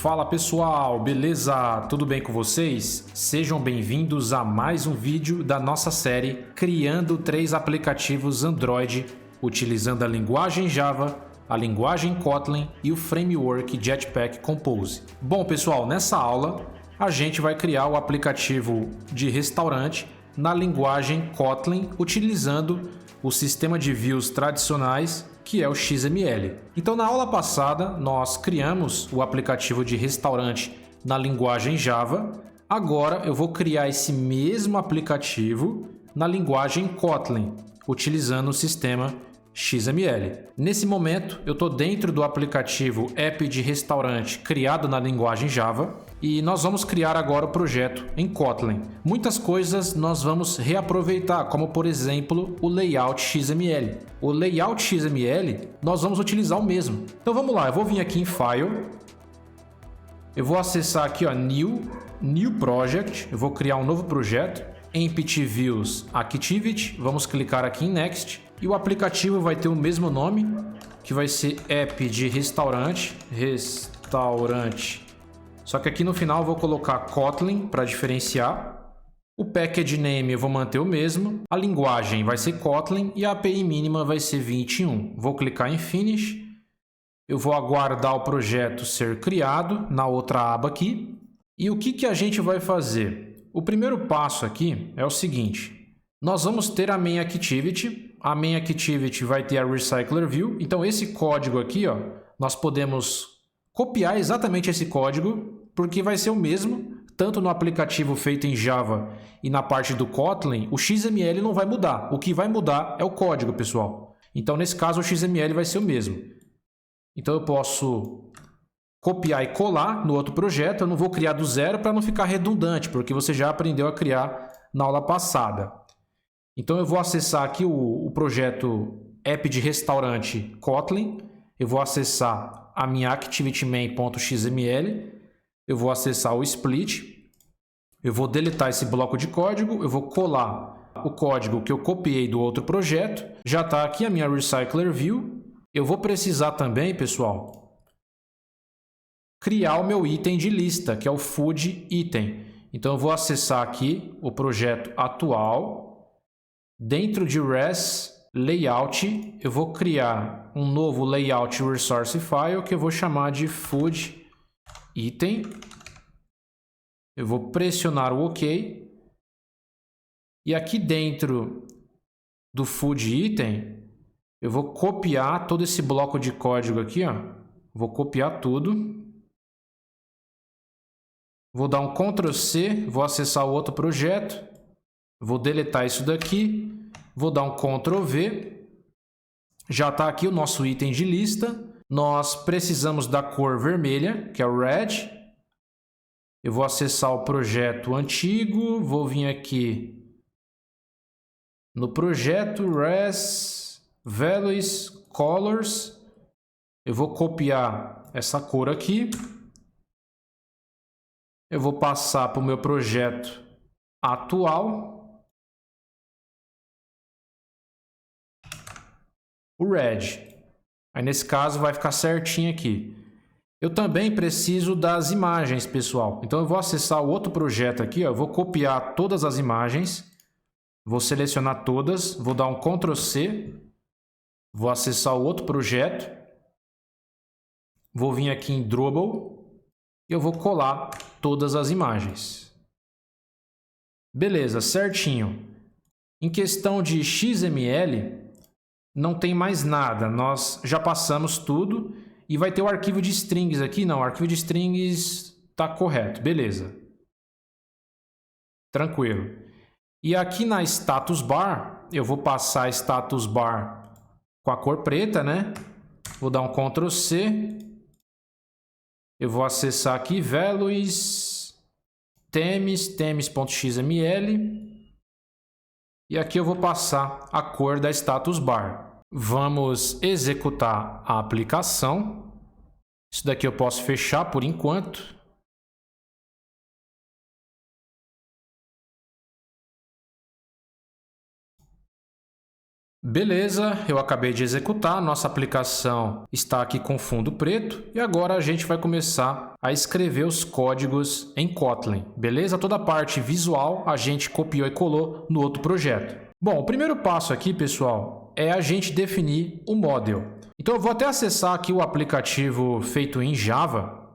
Fala pessoal, beleza? Tudo bem com vocês? Sejam bem-vindos a mais um vídeo da nossa série Criando 3 aplicativos Android utilizando a linguagem Java, a linguagem Kotlin e o framework Jetpack Compose. Bom pessoal, nessa aula a gente vai criar o aplicativo de restaurante na linguagem Kotlin utilizando o sistema de views tradicionais que é o XML. Então na aula passada nós criamos o aplicativo de restaurante na linguagem Java. Agora eu vou criar esse mesmo aplicativo na linguagem Kotlin, utilizando o sistema XML. Nesse momento eu estou dentro do aplicativo app de restaurante criado na linguagem Java e nós vamos criar agora o projeto em Kotlin. Muitas coisas nós vamos reaproveitar, como por exemplo o layout XML. O layout XML nós vamos utilizar o mesmo. Então vamos lá, eu vou vir aqui em File, eu vou acessar aqui ó, New Project, eu vou criar um novo projeto, Empty Views Activity, vamos clicar aqui em Next e o aplicativo vai ter o mesmo nome, que vai ser app de restaurante. Só que aqui no final eu vou colocar Kotlin para diferenciar. O package name eu vou manter o mesmo. A linguagem vai ser Kotlin e a API mínima vai ser 21. Vou clicar em Finish. Eu vou aguardar o projeto ser criado na outra aba aqui. E o que a gente vai fazer? O primeiro passo aqui é o seguinte. Nós vamos ter a main activity. A main activity vai ter a recycler view. Então esse código aqui, ó, nós podemos copiar exatamente esse código, porque vai ser o mesmo, tanto no aplicativo feito em Java e na parte do Kotlin, o XML não vai mudar. O que vai mudar é o código, pessoal. Então nesse caso o XML vai ser o mesmo. Então eu posso copiar e colar no outro projeto. Eu não vou criar do zero para não ficar redundante, porque você já aprendeu a criar na aula passada. Então eu vou acessar aqui o projeto app de restaurante Kotlin. Eu vou acessar a minha activity-main.xml. Eu vou acessar o split. Eu vou deletar esse bloco de código. Eu vou colar o código que eu copiei do outro projeto. Já está aqui a minha recycler view. Eu vou precisar também, pessoal, criar o meu item de lista, que é o food item. Então eu vou acessar aqui o projeto atual. Dentro de res layout, eu vou criar um novo layout resource file que eu vou chamar de food item. Eu vou pressionar o OK. E aqui dentro do food item, eu vou copiar todo esse bloco de código aqui, ó. Vou copiar tudo. Vou dar um Ctrl C, vou acessar o outro projeto. Vou deletar isso daqui, vou dar um Ctrl V. Já está aqui o nosso item de lista. Nós precisamos da cor vermelha, que é o red. Eu vou acessar o projeto antigo, vou vir aqui no projeto res values colors. Eu vou copiar essa cor aqui. Eu vou passar para o meu projeto atual. O red. Aí nesse caso vai ficar certinho aqui. Eu também preciso das imagens, pessoal. Então eu vou acessar o outro projeto aqui, ó. Eu vou copiar todas as imagens. Vou selecionar todas, vou dar um Ctrl C. Vou acessar o outro projeto. Vou vir aqui em Drupal e eu vou colar todas as imagens. Beleza, certinho. Em questão de XML, não tem mais nada, nós já passamos tudo e vai ter o arquivo de strings aqui. Não, o arquivo de strings está correto, beleza. Tranquilo. E aqui na status bar, eu vou passar status bar com a cor preta, né? Vou dar um Ctrl C. Eu vou acessar aqui values, themes.xml. E aqui eu vou passar a cor da status bar. Vamos executar a aplicação. Isso daqui eu posso fechar por enquanto. Beleza, eu acabei de executar, nossa aplicação está aqui com fundo preto e agora a gente vai começar a escrever os códigos em Kotlin, beleza? Toda a parte visual a gente copiou e colou no outro projeto. Bom, o primeiro passo aqui, pessoal, é a gente definir o model. Então eu vou até acessar aqui o aplicativo feito em Java.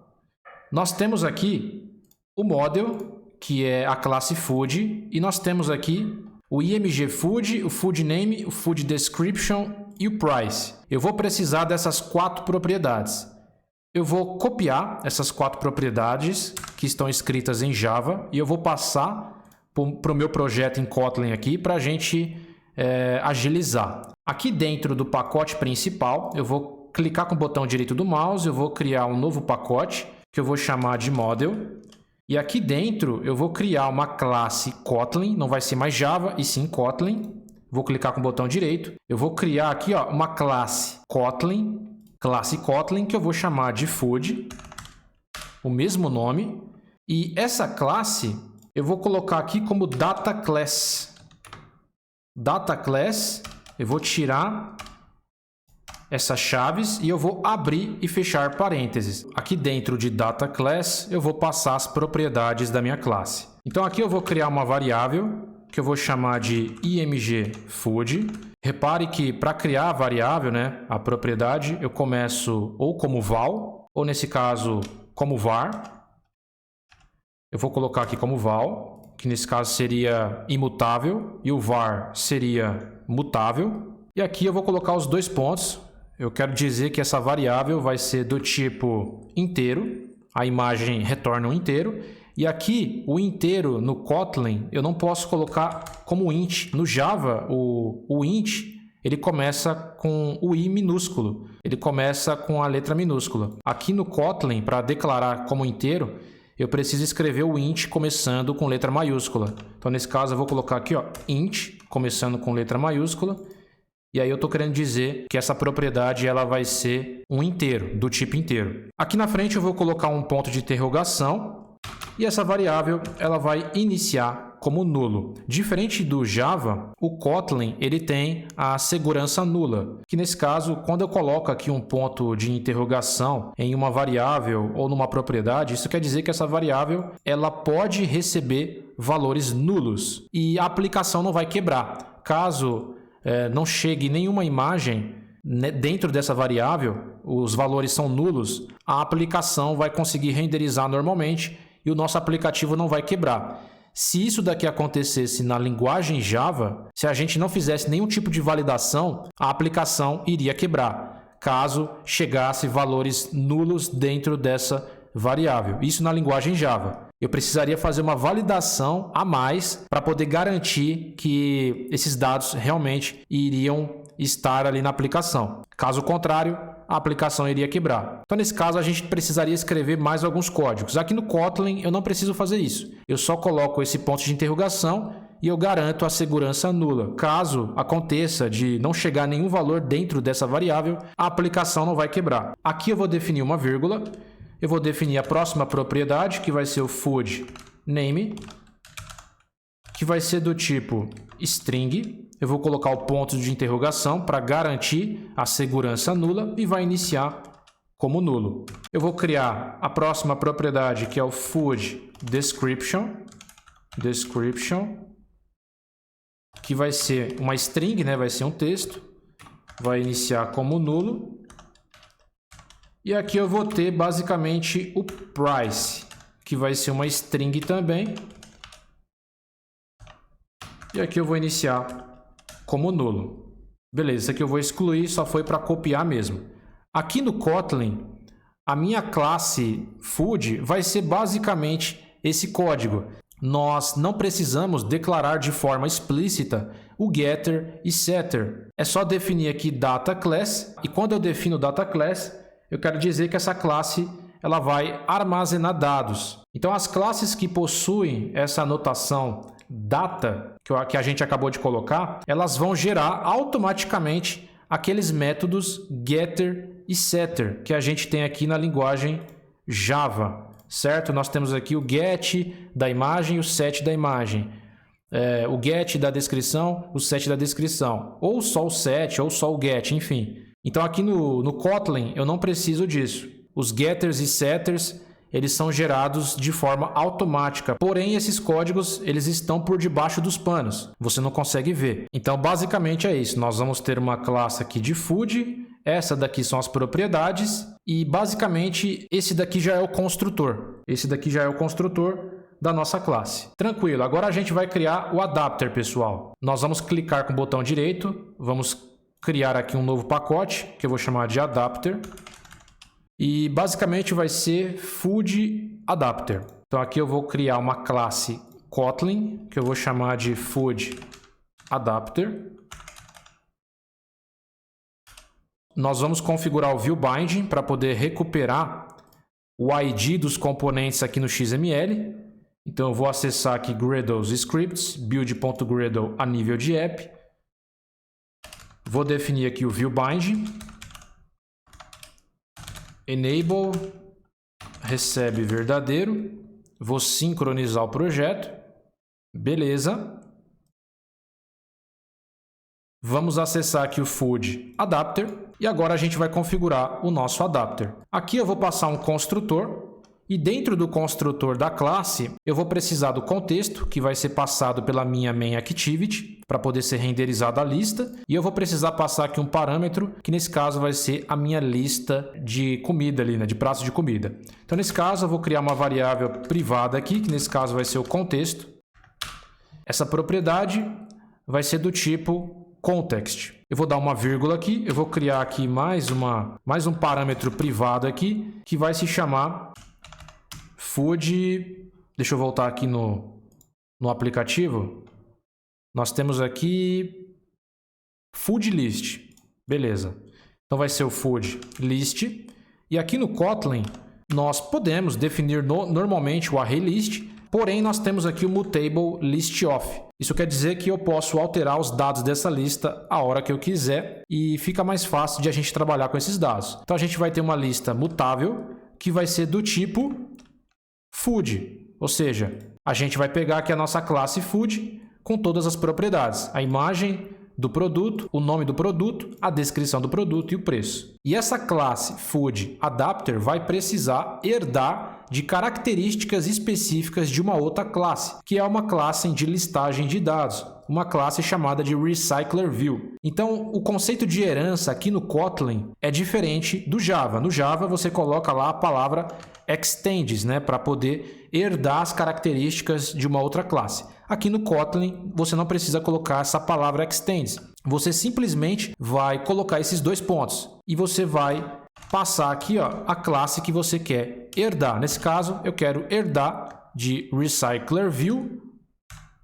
Nós temos aqui o model, que é a classe food, e nós temos aqui o img food, o food name, o food description e o price. Eu vou precisar dessas 4 propriedades. Eu vou copiar essas 4 propriedades que estão escritas em Java e eu vou passar para o meu projeto em Kotlin aqui para a gente agilizar. Aqui dentro do pacote principal, eu vou clicar com o botão direito do mouse, eu vou criar um novo pacote que eu vou chamar de model. E aqui dentro eu vou criar uma classe Kotlin, não vai ser mais Java, e sim Kotlin. Vou clicar com o botão direito. Eu vou criar aqui uma classe Kotlin, que eu vou chamar de food, o mesmo nome. E essa classe eu vou colocar aqui como data class. Data class, eu vou tirar essas chaves e eu vou abrir e fechar parênteses. Aqui dentro de data class eu vou passar as propriedades da minha classe. Então aqui eu vou criar uma variável que eu vou chamar de img food. Repare que para criar a variável, né, a propriedade, eu começo ou como val, ou nesse caso como var. Eu vou colocar aqui como val, que nesse caso seria imutável, e o var seria mutável. E aqui eu vou colocar os 2 pontos. Eu quero dizer que essa variável vai ser do tipo inteiro, a imagem retorna um inteiro, e aqui o inteiro no Kotlin eu não posso colocar como int. No Java, o int ele começa com o i minúsculo, ele começa com a letra minúscula. Aqui no Kotlin, para declarar como inteiro, eu preciso escrever o int começando com letra maiúscula. Então nesse caso eu vou colocar aqui int começando com letra maiúscula. E aí eu estou querendo dizer que essa propriedade ela vai ser um inteiro, do tipo inteiro. Aqui na frente eu vou colocar um ponto de interrogação e essa variável ela vai iniciar como nulo. Diferente do Java, o Kotlin ele tem a segurança nula, que nesse caso, quando eu coloco aqui um ponto de interrogação em uma variável ou numa propriedade, isso quer dizer que essa variável ela pode receber valores nulos e a aplicação não vai quebrar. Caso não chegue nenhuma imagem dentro dessa variável, os valores são nulos, a aplicação vai conseguir renderizar normalmente e o nosso aplicativo não vai quebrar. Se isso daqui acontecesse na linguagem Java, se a gente não fizesse nenhum tipo de validação, a aplicação iria quebrar, caso chegasse valores nulos dentro dessa variável. Isso na linguagem Java. Eu precisaria fazer uma validação a mais para poder garantir que esses dados realmente iriam estar ali na aplicação. Caso contrário, a aplicação iria quebrar. Então, nesse caso, a gente precisaria escrever mais alguns códigos. Aqui no Kotlin, eu não preciso fazer isso. Eu só coloco esse ponto de interrogação e eu garanto a segurança nula. Caso aconteça de não chegar nenhum valor dentro dessa variável, a aplicação não vai quebrar. Aqui eu vou definir uma vírgula. Eu vou definir a próxima propriedade, que vai ser o food name, que vai ser do tipo string. Eu vou colocar o ponto de interrogação para garantir a segurança nula e vai iniciar como nulo. Eu vou criar a próxima propriedade, que é o food description, que vai ser uma string, né? Vai ser um texto, vai iniciar como nulo. E aqui eu vou ter basicamente o price, que vai ser uma string também. E aqui eu vou iniciar como nulo. Beleza, isso aqui eu vou excluir, só foi para copiar mesmo. Aqui no Kotlin, a minha classe food vai ser basicamente esse código. nós não precisamos declarar de forma explícita o getter e setter. É só definir aqui data class, e quando eu defino data class, eu quero dizer que essa classe ela vai armazenar dados. Então, as classes que possuem essa anotação data, que a gente acabou de colocar, elas vão gerar automaticamente aqueles métodos getter e setter que a gente tem aqui na linguagem Java, certo? Nós temos aqui o get da imagem e o set da imagem. O get da descrição, o set da descrição. Ou só o set, ou só o get, enfim. Então, aqui no Kotlin, eu não preciso disso. Os getters e setters, eles são gerados de forma automática. Porém, esses códigos, eles estão por debaixo dos panos. Você não consegue ver. Então, basicamente é isso. Nós vamos ter uma classe aqui de food. Essa daqui são as propriedades. E, basicamente, esse daqui já é o construtor. Esse daqui já é o construtor da nossa classe. Tranquilo. Agora a gente vai criar o adapter, pessoal. Nós vamos clicar com o botão direito. Vamos criar aqui um novo pacote, que eu vou chamar de adapter. E basicamente vai ser food adapter. Então aqui eu vou criar uma classe Kotlin, que eu vou chamar de food adapter. Nós vamos configurar o view binding para poder recuperar o ID dos componentes aqui no XML. Então eu vou acessar aqui Gradle's scripts, build.gradle a nível de app. Vou definir aqui o view binding. Enable, recebe verdadeiro. Vou sincronizar o projeto. Beleza. Vamos acessar aqui o food adapter. E agora a gente vai configurar o nosso adapter. Aqui eu vou passar um construtor. E dentro do construtor da classe, eu vou precisar do contexto, que vai ser passado pela minha main activity, para poder ser renderizada a lista. E eu vou precisar passar aqui um parâmetro, que nesse caso vai ser a minha lista de comida ali, né, de pratos de comida. Então, nesse caso, eu vou criar uma variável privada aqui, que nesse caso vai ser o contexto. Essa propriedade vai ser do tipo context. Eu vou dar uma vírgula aqui, eu vou criar aqui mais um parâmetro privado aqui, que vai se chamar food. Deixa eu voltar aqui no aplicativo. Nós temos aqui food list. Beleza. Então vai ser o food list. E aqui no Kotlin, nós podemos definir normalmente o array list, porém nós temos aqui o mutable list of. Isso quer dizer que eu posso alterar os dados dessa lista a hora que eu quiser e fica mais fácil de a gente trabalhar com esses dados. Então a gente vai ter uma lista mutável que vai ser do tipo food, ou seja, a gente vai pegar aqui a nossa classe food com todas as propriedades, a imagem do produto, o nome do produto, a descrição do produto e o preço. E essa classe food adapter vai precisar herdar de características específicas de uma outra classe, que é uma classe de listagem de dados, uma classe chamada de recycler view. Então, o conceito de herança aqui no Kotlin é diferente do Java. No Java, você coloca lá a palavra extends, né, para poder herdar as características de uma outra classe. Aqui no Kotlin, você não precisa colocar essa palavra extends. Você simplesmente vai colocar esses dois pontos e você vai passar aqui, ó, a classe que você quer herdar. Nesse caso, eu quero herdar de recycler view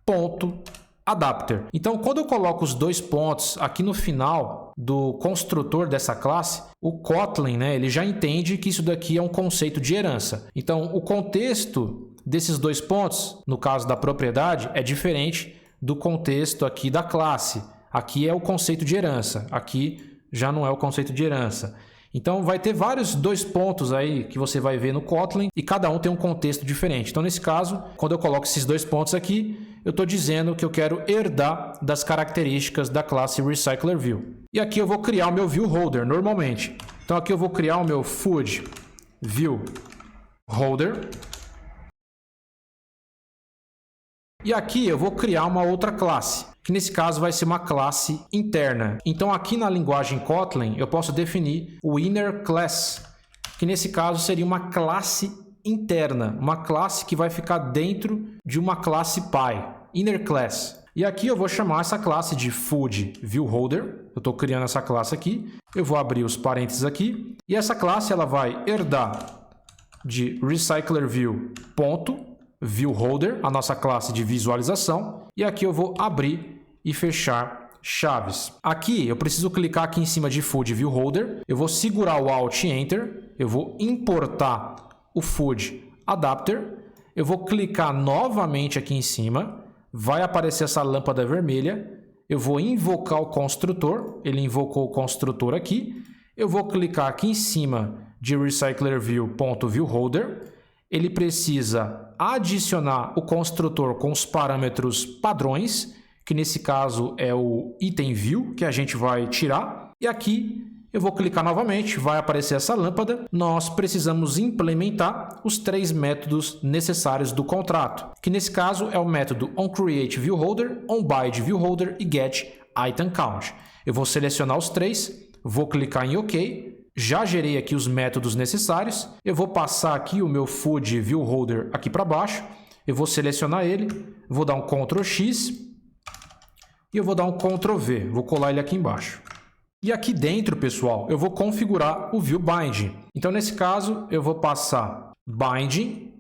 ponto adapter. Então, quando eu coloco os dois pontos aqui no final do construtor dessa classe, o Kotlin, né, ele já entende que isso daqui é um conceito de herança. Então, o contexto desses dois pontos, no caso da propriedade, é diferente do contexto aqui da classe. Aqui é o conceito de herança, aqui já não é o conceito de herança. Então, vai ter vários dois pontos aí que você vai ver no Kotlin e cada um tem um contexto diferente. Então, nesse caso, quando eu coloco esses dois pontos aqui, eu estou dizendo que eu quero herdar das características da classe recycler view. E aqui eu vou criar o meu view holder normalmente. Então, aqui eu vou criar o meu food view holder. E aqui eu vou criar uma outra classe, que nesse caso vai ser uma classe interna. Então aqui na linguagem Kotlin eu posso definir o inner class, que nesse caso seria uma classe interna, uma classe que vai ficar dentro de uma classe pai, inner class. E aqui eu vou chamar essa classe de food view holder. Eu estou criando essa classe aqui, eu vou abrir os parênteses aqui, e essa classe ela vai herdar de recycler view ponto view holder, a nossa classe de visualização, e aqui eu vou abrir e fechar chaves. Aqui eu preciso clicar aqui em cima de food view holder, eu vou segurar o Alt e Enter, eu vou importar o food adapter, eu vou clicar novamente aqui em cima, vai aparecer essa lâmpada vermelha, eu vou invocar o construtor, ele invocou o construtor aqui, eu vou clicar aqui em cima de recyclerView.viewHolder, ele precisa adicionar o construtor com os parâmetros padrões, que nesse caso é o item view, que a gente vai tirar. E aqui eu vou clicar novamente, vai aparecer essa lâmpada. Nós precisamos implementar os 3 métodos necessários do contrato, que nesse caso é o método onCreateViewHolder, onBindViewHolder e getItemCount. Eu vou selecionar os 3, vou clicar em OK. Já gerei aqui os métodos necessários. Eu vou passar aqui o meu food view holder aqui para baixo. Eu vou selecionar ele, vou dar um Ctrl X e eu vou dar um Ctrl V. Vou colar ele aqui embaixo. E aqui dentro, pessoal, eu vou configurar o view binding. Então, nesse caso, eu vou passar binding,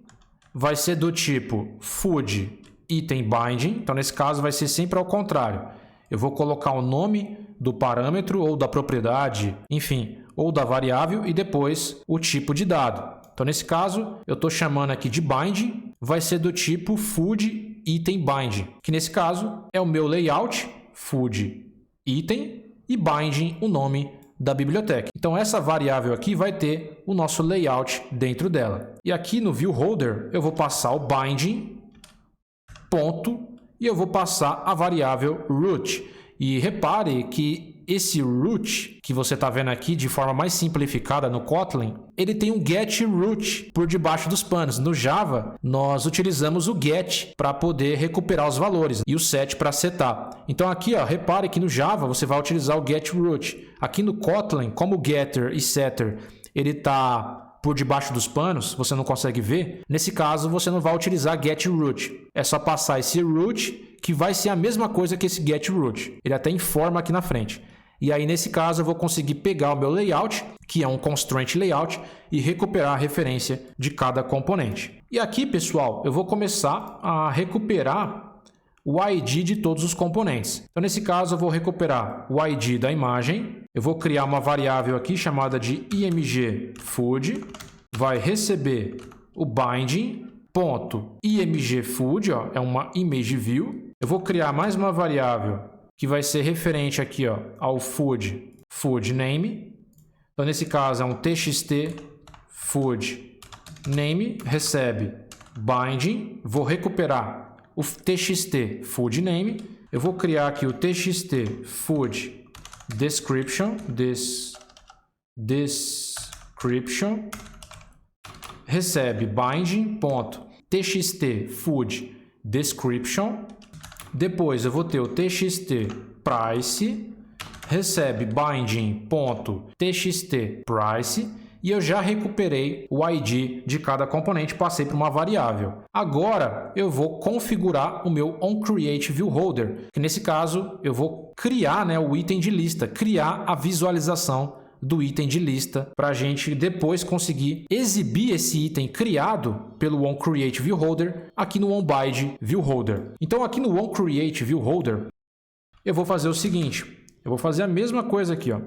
vai ser do tipo food item binding. Então, nesse caso, vai ser sempre ao contrário. Eu vou colocar o nome do parâmetro ou da propriedade, enfim, ou da variável e depois o tipo de dado. Então, nesse caso, eu estou chamando aqui de binding, vai ser do tipo food item binding, que nesse caso é o meu layout, food item, e binding, o nome da biblioteca. Então, essa variável aqui vai ter o nosso layout dentro dela. E aqui no view holder, eu vou passar o binding, ponto, e eu vou passar a variável root. E repare que esse root que você está vendo aqui de forma mais simplificada no Kotlin, ele tem um getRoot por debaixo dos panos. No Java, nós utilizamos o get para poder recuperar os valores e o set para setar. Então aqui, ó, repare que no Java você vai utilizar o getRoot. Aqui no Kotlin, como o getter e setter ele está por debaixo dos panos, você não consegue ver, nesse caso você não vai utilizar getRoot. É só passar esse root, que vai ser a mesma coisa que esse getRoot. Ele até informa aqui na frente. E aí, nesse caso, eu vou conseguir pegar o meu layout, que é um constraint layout, e recuperar a referência de cada componente. E aqui, pessoal, eu vou começar a recuperar o ID de todos os componentes. Então, nesse caso, eu vou recuperar o ID da imagem. Eu vou criar uma variável aqui chamada de imgFood. Vai receber o binding.imgFood, ó, é uma image view. Eu vou criar mais uma variável que vai ser referente aqui, ó, ao food name. Então, nesse caso, é um txt food name, recebe binding. Vou recuperar o txt food name. Eu vou criar aqui o txt food description, description, recebe binding.txt food description. Depois eu vou ter o txt price, recebe binding.txt price, e eu já recuperei o ID de cada componente, passei para uma variável. Agora eu vou configurar o meu onCreateViewHolder, que nesse caso eu vou criar, né, o item de lista, criar a visualização do item de lista para a gente depois conseguir exibir esse item criado pelo onCreateViewHolder aqui no onBindViewHolder. Então aqui no onCreateViewHolder eu vou fazer o seguinte, eu vou fazer a mesma coisa aqui, ó.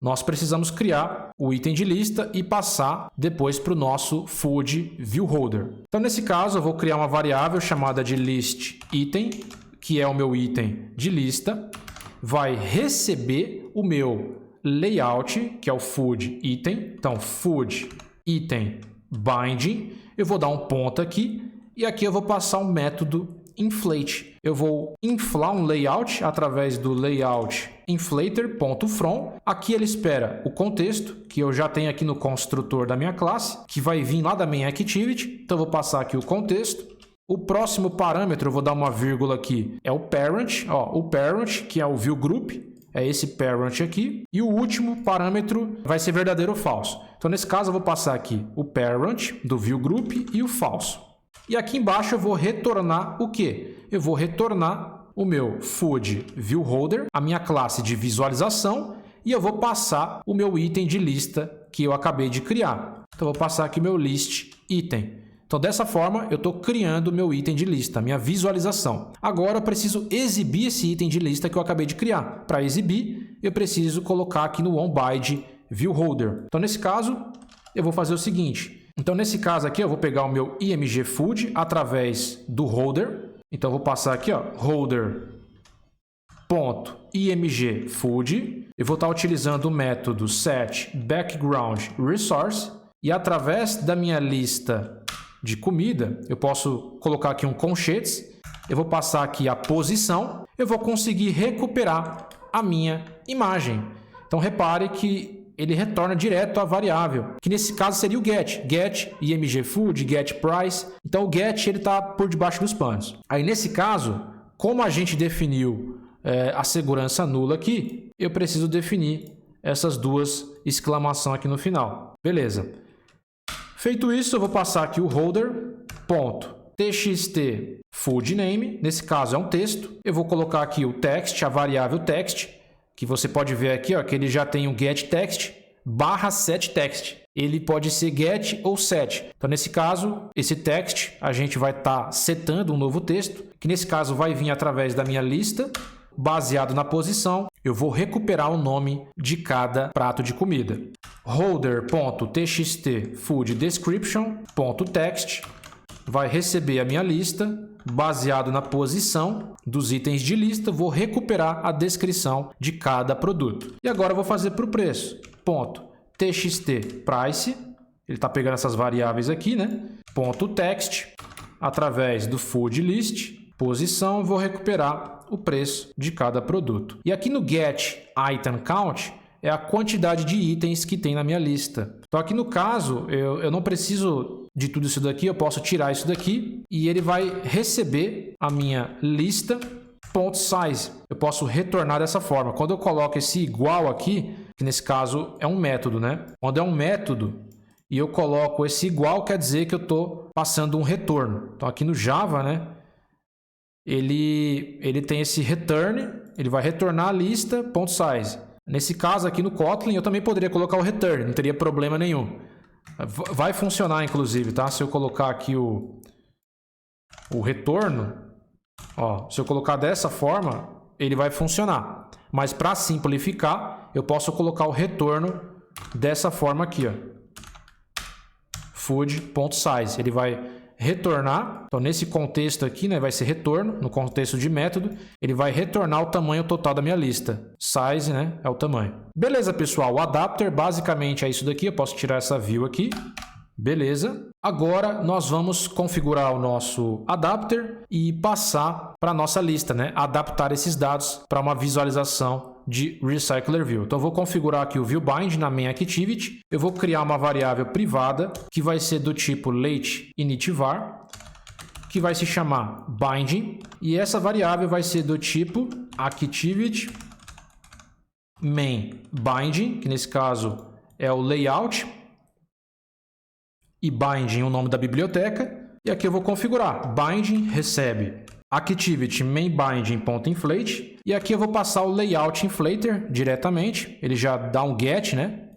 Nós precisamos criar o item de lista e passar depois para o nosso food view holder. Então, nesse caso, eu vou criar uma variável chamada de listItem, que é o meu item de lista. Vai receber o meu layout, que é o food item. Então, food item binding. Eu vou dar um ponto aqui e aqui eu vou passar um método inflate. Eu vou inflar um layout através do layout inflater.from. Aqui ele espera o contexto, que eu já tenho aqui no construtor da minha classe, que vai vir lá da minha activity. Então, eu vou passar aqui o contexto. O próximo parâmetro, eu vou dar uma vírgula aqui, é o parent. Ó, o parent, que é o view group, é esse parent aqui. E o último parâmetro vai ser verdadeiro ou falso. Então, nesse caso, eu vou passar aqui o parent do view group e o falso. E aqui embaixo eu vou retornar o quê? Eu vou retornar o meu food view holder, a minha classe de visualização, e eu vou passar o meu item de lista que eu acabei de criar. Então, eu vou passar aqui meu list item. Então, dessa forma, eu estou criando o meu item de lista, minha visualização. Agora, eu preciso exibir esse item de lista que eu acabei de criar. Para exibir, eu preciso colocar aqui no onBind viewHolder. Então, nesse caso, eu vou fazer o seguinte. Então, nesse caso aqui, eu vou pegar o meu img food através do holder. Então, eu vou passar aqui, ó, holder.img food. Eu vou estar utilizando o método setBackgroundResource. E através da minha lista de comida, eu posso colocar aqui um conchetes, eu vou passar aqui a posição, eu vou conseguir recuperar a minha imagem. Então, repare que ele retorna direto à variável, que nesse caso seria o get. Get img food, get price. Então, o get está por debaixo dos panos. Aí, nesse caso, como a gente definiu a segurança nula aqui, eu preciso definir essas duas exclamações aqui no final. Beleza. Feito isso, eu vou passar aqui o holder.txt food name, nesse caso é um texto. Eu vou colocar aqui o text, a variável text, que você pode ver aqui, ó, que ele já tem o getText / setText. Ele pode ser get ou set. Então, nesse caso, esse text, a gente vai estar setando um novo texto, que nesse caso vai vir através da minha lista, baseado na posição. Eu vou recuperar o nome de cada prato de comida. Holder.txt food description.text vai receber a minha lista, baseado na posição dos itens de lista, vou recuperar a descrição de cada produto. E agora eu vou fazer para o preço. .txt price, ele está pegando essas variáveis aqui, né? .text, através do food list, posição, vou recuperar o preço de cada produto. E aqui no get item count é a quantidade de itens que tem na minha lista. Então aqui no caso, eu não preciso de tudo isso daqui, eu posso tirar isso daqui e ele vai receber a minha lista .size. Eu posso retornar dessa forma. Quando eu coloco esse igual aqui, que nesse caso é um método, né? Quando é um método e eu coloco esse igual, quer dizer que eu estou passando um retorno. Então aqui no Java, né? Ele tem esse return, ele vai retornar a lista .size. Nesse caso aqui no Kotlin, eu também poderia colocar o return, não teria problema nenhum. Vai funcionar, inclusive, tá? Se eu colocar aqui o retorno, ó, se eu colocar dessa forma, ele vai funcionar. Mas para simplificar, eu posso colocar o retorno dessa forma aqui, ó. Food.size. Ele vai retornar, então nesse contexto aqui, né, vai ser retorno, no contexto de método, ele vai retornar o tamanho total da minha lista. Size, né, é o tamanho. Beleza, pessoal, o adapter basicamente é isso daqui, eu posso tirar essa view aqui. Beleza. Agora nós vamos configurar o nosso adapter e passar para a nossa lista, né, adaptar esses dados para uma visualização de RecyclerView. Então, eu vou configurar aqui o viewBind na main activity. Eu vou criar uma variável privada que vai ser do tipo lateInitVar, que vai se chamar binding. E essa variável vai ser do tipo activity main binding, que nesse caso é o layout. E binding é o nome da biblioteca. E aqui eu vou configurar. Binding recebe activity main binding.inflate. E aqui eu vou passar o layout inflater diretamente. Ele já dá um get, né?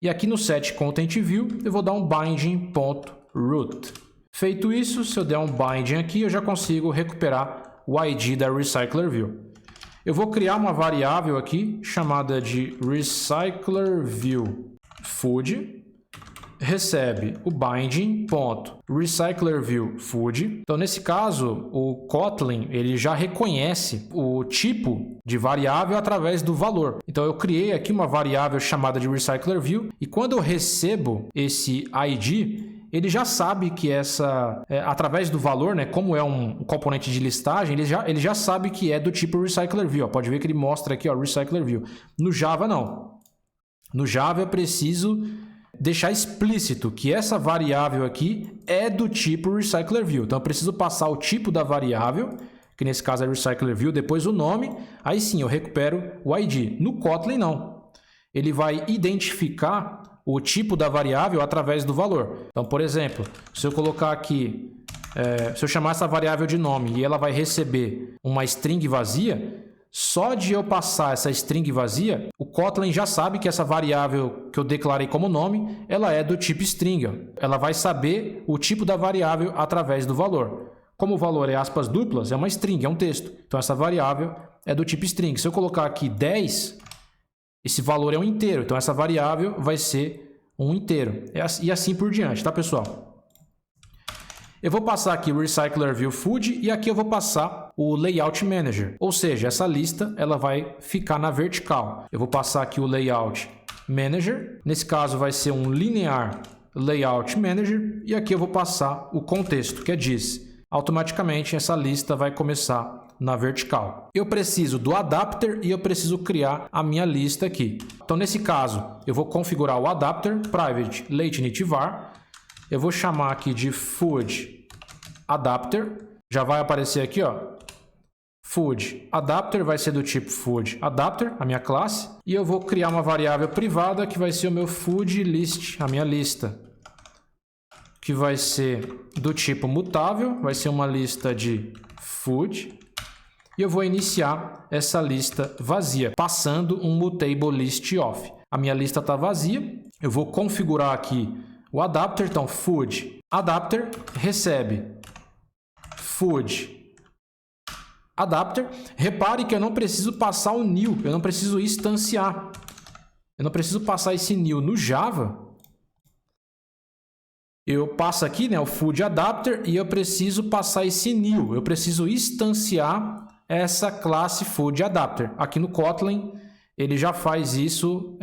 E aqui no set content view eu vou dar um binding.root. Feito isso, se eu der um binding aqui, eu já consigo recuperar o ID da RecyclerView. Eu vou criar uma variável aqui chamada de RecyclerViewFood. Recebe o binding.RecyclerViewFood. Então, nesse caso, o Kotlin ele já reconhece o tipo de variável através do valor. Então, eu criei aqui uma variável chamada de RecyclerView e quando eu recebo esse ID, ele já sabe que através do valor, né, como é um componente de listagem, ele já sabe que é do tipo RecyclerView. Ó, pode ver que ele mostra aqui, ó, RecyclerView. No Java, não. No Java, eu preciso deixar explícito que essa variável aqui é do tipo RecyclerView. Então, eu preciso passar o tipo da variável, que nesse caso é RecyclerView, depois o nome, aí sim eu recupero o ID. No Kotlin, não. Ele vai identificar o tipo da variável através do valor. Então, por exemplo, se eu colocar aqui, se eu chamar essa variável de nome e ela vai receber uma string vazia, só de eu passar essa string vazia, o Kotlin já sabe que essa variável que eu declarei como nome, ela é do tipo string. Ela vai saber o tipo da variável através do valor. Como o valor é aspas duplas, é uma string, é um texto. Então essa variável é do tipo string. Se eu colocar aqui 10, esse valor é um inteiro. Então essa variável vai ser um inteiro. E assim por diante, tá, pessoal? Eu vou passar aqui o Recycler View Food e aqui eu vou passar o Layout Manager. Ou seja, essa lista ela vai ficar na vertical. Eu vou passar aqui o Layout Manager. Nesse caso vai ser um Linear Layout Manager. E aqui eu vou passar o contexto, que é this. Automaticamente essa lista vai começar na vertical. Eu preciso do adapter e eu preciso criar a minha lista aqui. Então nesse caso eu vou configurar o adapter private latency_var. Eu vou chamar aqui de food adapter. Já vai aparecer aqui, ó. Food adapter vai ser do tipo food adapter, a minha classe. E eu vou criar uma variável privada que vai ser o meu food list, a minha lista. Que vai ser do tipo mutável, vai ser uma lista de food. E eu vou iniciar essa lista vazia, passando um mutable list off. A minha lista está vazia. Eu vou configurar aqui o adapter, então food adapter recebe food adapter. Repare que eu não preciso passar o new, eu não preciso instanciar. Eu não preciso passar esse new no Java. Eu passo aqui, né, o food adapter e eu preciso passar esse new. Eu preciso instanciar essa classe food adapter. Aqui no Kotlin ele já faz isso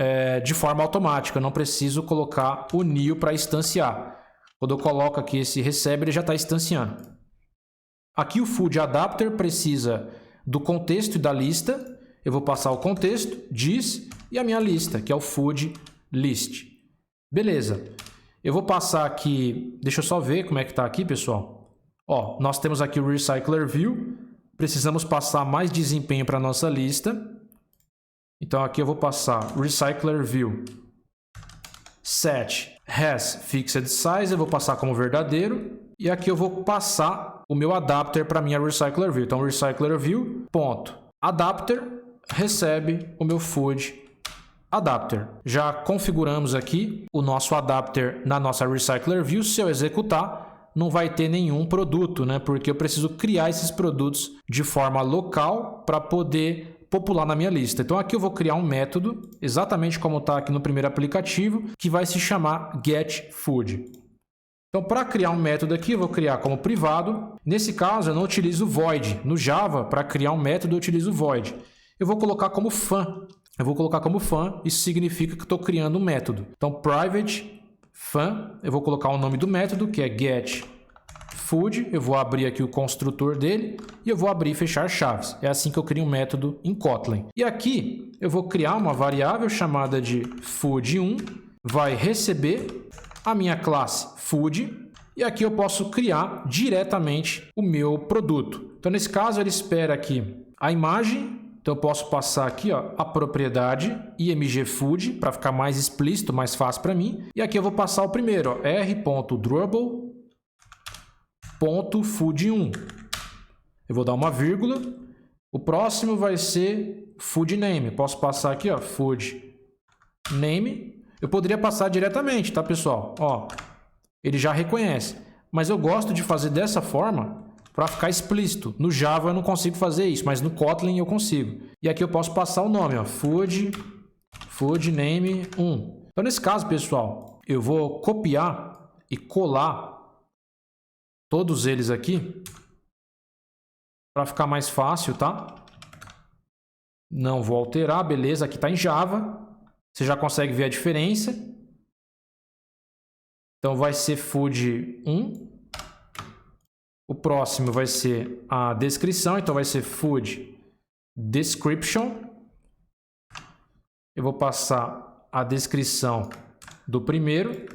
de forma automática. Eu não preciso colocar o new para instanciar. Quando eu coloco aqui esse recebe, ele já está instanciando. Aqui o food adapter precisa do contexto e da lista. Eu vou passar o contexto, this, e a minha lista, que é o food list. Beleza. Eu vou passar aqui, deixa eu só ver como é que está aqui, pessoal. Ó, nós temos aqui o Recycler View. Precisamos passar mais desempenho para a nossa lista. Então aqui eu vou passar Recycler View set has fixed size, eu vou passar como verdadeiro. E aqui eu vou passar o meu adapter para minha Recycler View. Então Recycler View ponto adapter recebe o meu food adapter. Já configuramos aqui o nosso adapter na nossa Recycler View. Se eu executar, não vai ter nenhum produto, né? Porque eu preciso criar esses produtos de forma local para poder popular na minha lista. Então aqui eu vou criar um método, exatamente como está aqui no primeiro aplicativo, que vai se chamar getFood. Então para criar um método aqui, eu vou criar como privado. Nesse caso, eu não utilizo void. No Java, para criar um método, eu utilizo void. Eu vou colocar como fun. Isso significa que estou criando um método. Então private fun, eu vou colocar o nome do método, que é getFood. Eu vou abrir aqui o construtor dele e eu vou abrir e fechar chaves. É assim que eu crio um método em Kotlin. E aqui eu vou criar uma variável chamada de food1, vai receber a minha classe food e aqui eu posso criar diretamente o meu produto. Então nesse caso ele espera aqui a imagem. Então eu posso passar aqui, ó, a propriedade imgfood para ficar mais explícito, mais fácil para mim. E aqui eu vou passar o primeiro, r.durable.food1. Eu vou dar uma vírgula. O próximo vai ser food name. Posso passar aqui, ó, food name. Eu poderia passar diretamente, tá, pessoal? Ó, ele já reconhece. Mas eu gosto de fazer dessa forma para ficar explícito. No Java eu não consigo fazer isso, mas no Kotlin eu consigo. E aqui eu posso passar o nome, ó, food name 1. Então nesse caso, pessoal, eu vou copiar e colar todos eles aqui para ficar mais fácil, tá? Não vou alterar, beleza, aqui está em Java. Você já consegue ver a diferença. Então vai ser food 1. O próximo vai ser a descrição, então vai ser food description. Eu vou passar a descrição do primeiro.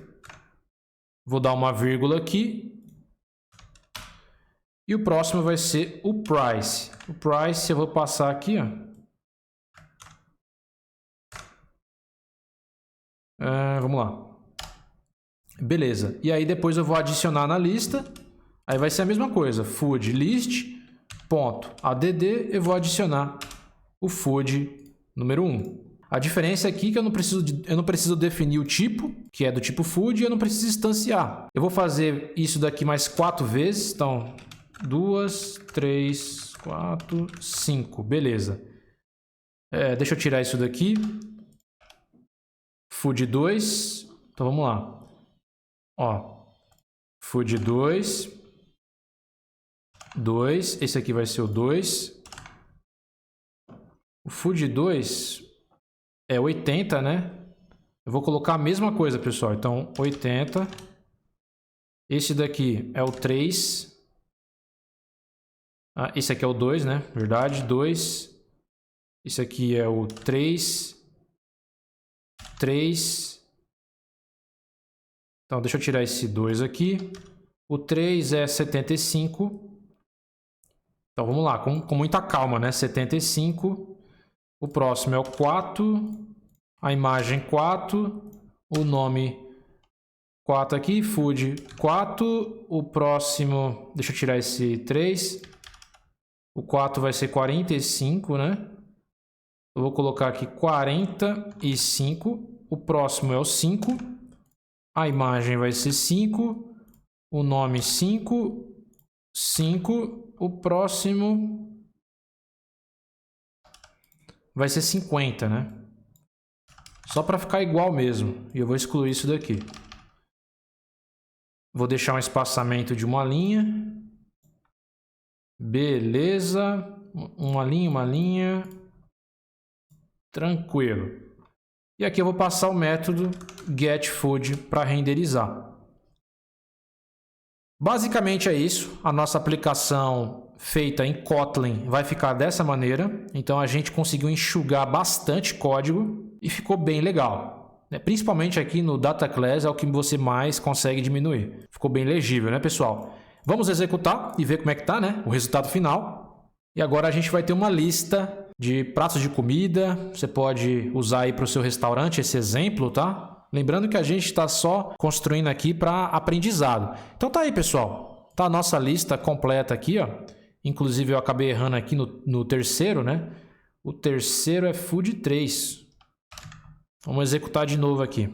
Vou dar uma vírgula aqui. E o próximo vai ser o price. O price eu vou passar aqui, ó. Vamos lá. Beleza. E aí depois eu vou adicionar na lista. Aí vai ser a mesma coisa. Food list.add. Eu vou adicionar o food número 1. A diferença aqui é que eu não preciso definir o tipo, que é do tipo food, e eu não preciso instanciar. Eu vou fazer isso daqui mais 4 vezes. Então, 2, 3, 4, 5. Beleza. Deixa eu tirar isso daqui. Food 2. Então, vamos lá. Ó, food 2. 2. Esse aqui vai ser o 2. O food 2 é 80, né? Eu vou colocar a mesma coisa, pessoal. Então, 80. Esse daqui é o 3. Esse aqui é o 2, né? Verdade, 2. Esse aqui é o 3. 3. Então, deixa eu tirar esse 2 aqui. O 3 é 75. Então, vamos lá, com muita calma, né? 75. O próximo é o 4. A imagem 4. O nome 4 aqui. Food 4. O próximo... Deixa eu tirar esse 3. O 4 vai ser 45, né? Eu vou colocar aqui 45. O próximo é o 5. A imagem vai ser 5. O nome 5. 5. O próximo vai ser 50, né? Só para ficar igual mesmo. E eu vou excluir isso daqui. Vou deixar um espaçamento de uma linha. Beleza. Uma linha. Tranquilo. E aqui eu vou passar o método getFood para renderizar. Basicamente é isso. A nossa aplicação feita em Kotlin vai ficar dessa maneira. Então a gente conseguiu enxugar bastante código e ficou bem legal. Principalmente aqui no Data Class é o que você mais consegue diminuir. Ficou bem legível, né, pessoal? Vamos executar e ver como é que tá, né? O resultado final. E agora a gente vai ter uma lista de pratos de comida. Você pode usar aí para o seu restaurante esse exemplo, tá? Lembrando que a gente está só construindo aqui para aprendizado. Então tá aí, pessoal. Tá a nossa lista completa aqui, ó. Inclusive eu acabei errando aqui no terceiro, né? O terceiro é Food 3. Vamos executar de novo aqui.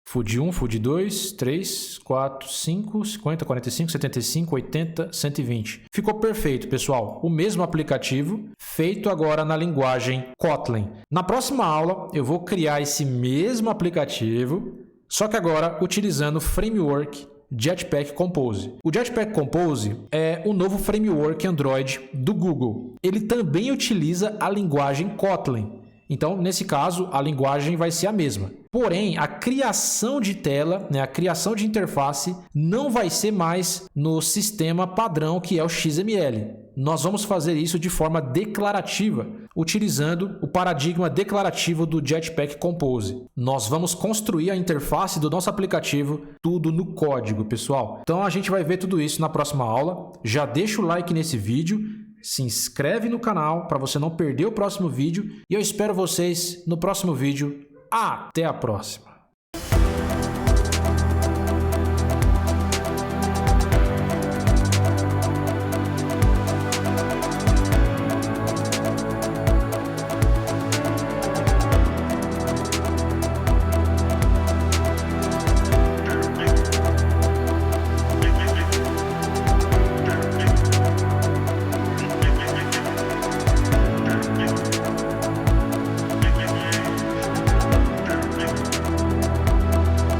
Food 1, Food 2, 3, 4, 5, 50, 45, 75, 80, 120. Ficou perfeito, pessoal. O mesmo aplicativo, feito agora na linguagem Kotlin. Na próxima aula, eu vou criar esse mesmo aplicativo, só que agora utilizando o framework Jetpack Compose. O Jetpack Compose é o novo framework Android do Google. Ele também utiliza a linguagem Kotlin. Então, nesse caso, a linguagem vai ser a mesma. Porém, a criação de tela, né, a criação de interface, não vai ser mais no sistema padrão que é o XML. Nós vamos fazer isso de forma declarativa, utilizando o paradigma declarativo do Jetpack Compose. Nós vamos construir a interface do nosso aplicativo tudo no código, pessoal. Então, a gente vai ver tudo isso na próxima aula. Já deixa o like nesse vídeo. Se inscreve no canal para você não perder o próximo vídeo e eu espero vocês no próximo vídeo. Até a próxima!